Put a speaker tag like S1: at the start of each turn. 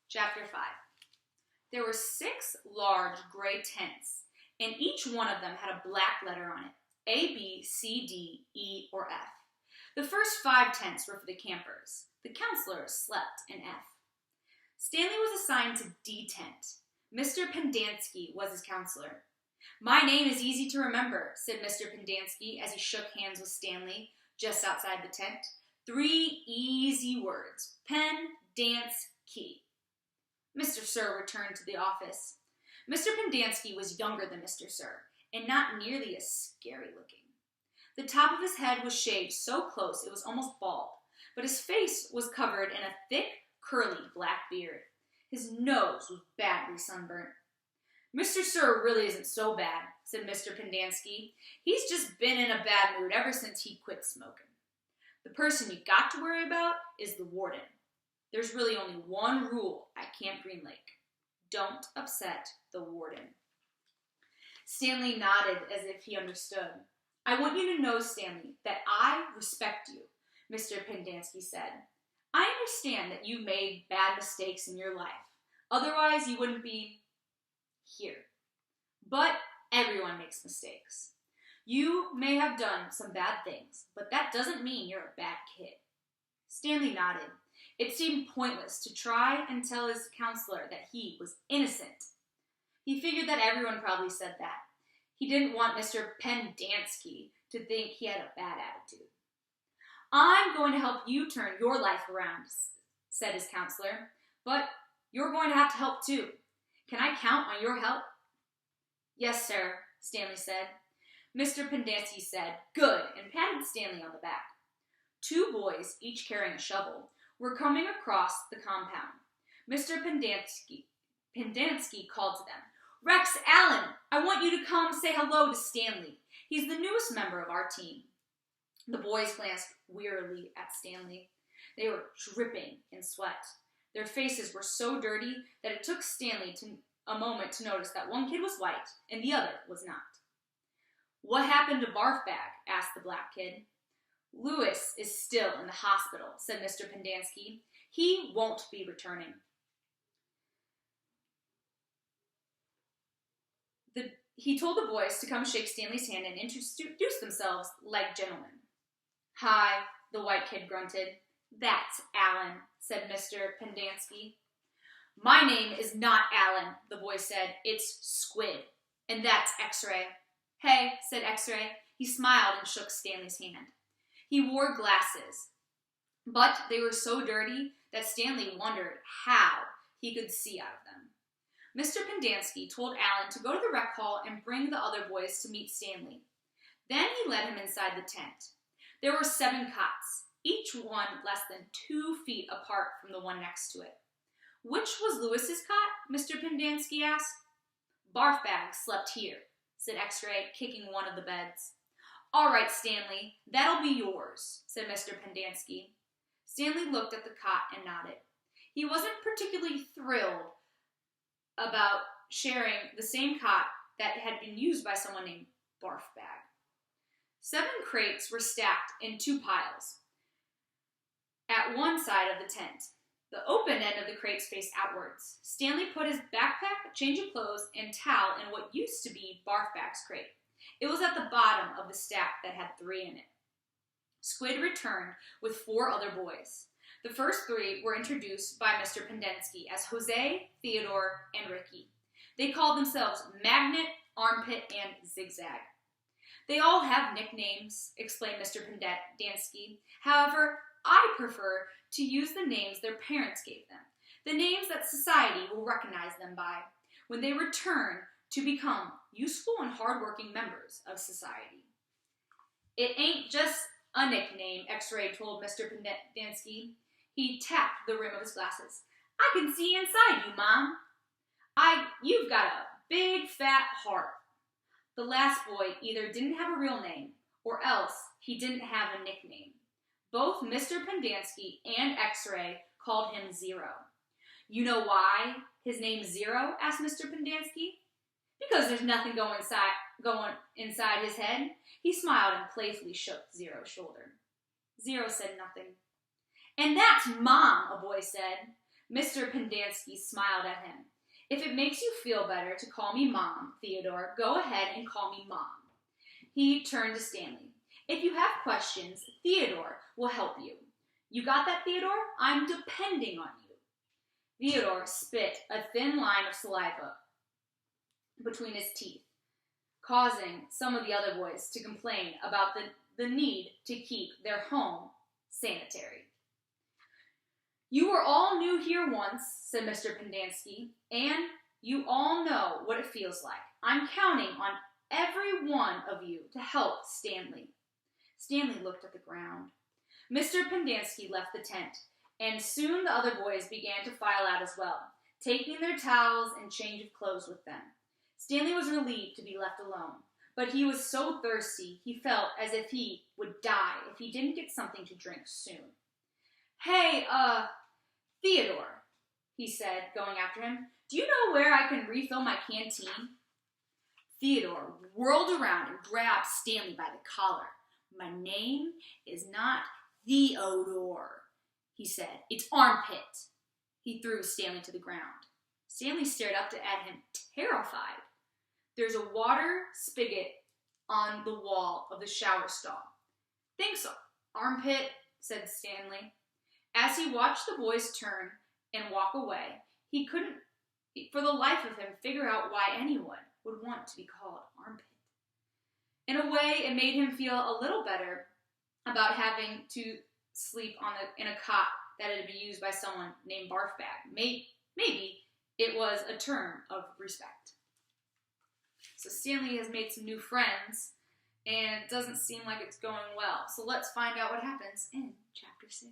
S1: Chapter 5. There were 6 large gray tents, and each one of them had a black letter on it, A, B, C, D, E, or F. The first 5 tents were for the campers. The counselors slept in F. Stanley was assigned to D tent. Mr. Pendanski was his counselor. "My name is easy to remember," said Mr. Pendanski as he shook hands with Stanley just outside the tent. 3 easy words: pen, dance, key. Mr. Sir returned to the office. Mr. Pendanski was younger than Mr. Sir, and not nearly as scary looking. The top of his head was shaved so close it was almost bald, but his face was covered in a thick, curly black beard. His nose was badly sunburnt. "Mr. Sir really isn't so bad," said Mr. Pendanski. "He's just been in a bad mood ever since he quit smoking. The person you got to worry about is the warden. There's really only one rule at Camp Green Lake. Don't upset the warden." Stanley nodded as if he understood. "I want you to know, Stanley, that I respect you," Mr. Pendanski said. "I understand that you made bad mistakes in your life. Otherwise, you wouldn't be here. But everyone makes mistakes. You may have done some bad things, but that doesn't mean you're a bad kid." Stanley nodded. It seemed pointless to try and tell his counselor that he was innocent. He figured that everyone probably said that. He didn't want Mr. Pendanski to think he had a bad attitude. "I'm going to help you turn your life around," said his counselor, "but you're going to have to help too. Can I count on your help?" "Yes, sir," Stanley said. Mr. Pendanski said, "Good," and patted Stanley on the back. 2 boys, each carrying a shovel, were coming across the compound. Mr. Pendanski called to them, "Rex Allen, I want you to come say hello to Stanley. He's the newest member of our team." The boys glanced wearily at Stanley. They were dripping in sweat. Their faces were so dirty that it took Stanley a moment to notice that one kid was white and the other was not. "What happened to Barf Bag?" asked the black kid. "Lewis is still in the hospital," said Mr. Pendanski. "He won't be returning." He told the boys to come shake Stanley's hand and introduce themselves like gentlemen. "Hi," the white kid grunted. "That's Alan," said Mr. Pendanski. "My name is not Alan," the boy said. "It's Squid. And that's X-Ray." "Hey," said X-Ray. He smiled and shook Stanley's hand. He wore glasses, but they were so dirty that Stanley wondered how he could see out of them. Mr. Pendanski told Alan to go to the rec hall and bring the other boys to meet Stanley. Then he led him inside the tent. There were 7 cots, each one less than 2 feet apart from the one next to it. "Which was Lewis's cot?" Mr. Pendanski asked. "Barf Bag slept here," said X-Ray, kicking one of the beds. "All right, Stanley, that'll be yours," said Mr. Pendanski. Stanley looked at the cot and nodded. He wasn't particularly thrilled about sharing the same cot that had been used by someone named Barf Bag. 7 crates were stacked in 2 piles at one side of the tent. The open end of the crates faced outwards. Stanley put his backpack, change of clothes, and towel in what used to be Barf Bag's crate. It was at the bottom of the stack that had 3 in it. Squid returned with 4 other boys. The first 3 were introduced by Mr. Pendanski as Jose, Theodore, and Ricky. They called themselves Magnet, Armpit, and Zigzag. "They all have nicknames," explained Mr. Pendanski. "However, I prefer to use the names their parents gave them, the names that society will recognize them by when they return to become useful and hardworking members of society." "It ain't just a nickname," X-Ray told Mr. Pendanski. He tapped the rim of his glasses. "I can see inside you, Mom. You've got a big, fat heart." The last boy either didn't have a real name, or else he didn't have a nickname. Both Mr. Pendanski and X-Ray called him Zero. "You know why his name's Zero?" asked Mr. Pendanski. "Because there's nothing going inside his head." He smiled and playfully shook Zero's shoulder. Zero said nothing. "And that's Mom," a boy said. Mr. Pendanski smiled at him. If it makes you feel better to call me Mom, Theodore, go ahead and call me Mom. He turned to Stanley. If you have questions, Theodore will help you. You got that, Theodore? I'm depending on you. Theodore spit a thin line of saliva between his teeth, causing some of the other boys to complain about the need to keep their home sanitary. You were all new here once, said Mr. Pendanski, and you all know what it feels like. I'm counting on every one of you to help Stanley. Stanley looked at the ground. Mr. Pendanski left the tent, and soon the other boys began to file out as well, taking their towels and change of clothes with them. Stanley was relieved to be left alone, but he was so thirsty he felt as if he would die if he didn't get something to drink soon. Hey, Theodore, he said, going after him, do you know where I can refill my canteen? Theodore whirled around and grabbed Stanley by the collar. My name is not Theodore, he said. It's Armpit. He threw Stanley to the ground. Stanley stared up at him, terrified. There's a water spigot on the wall of the shower stall. Thanks, Armpit, said Stanley. As he watched the boys turn and walk away, he couldn't, for the life of him, figure out why anyone would want to be called Armpit. In a way, it made him feel a little better about having to sleep in a cot that had been used by someone named Barfbag. Maybe it was a term of respect. So Stanley has made some new friends, and it doesn't seem like it's going well. So let's find out what happens in Chapter 6.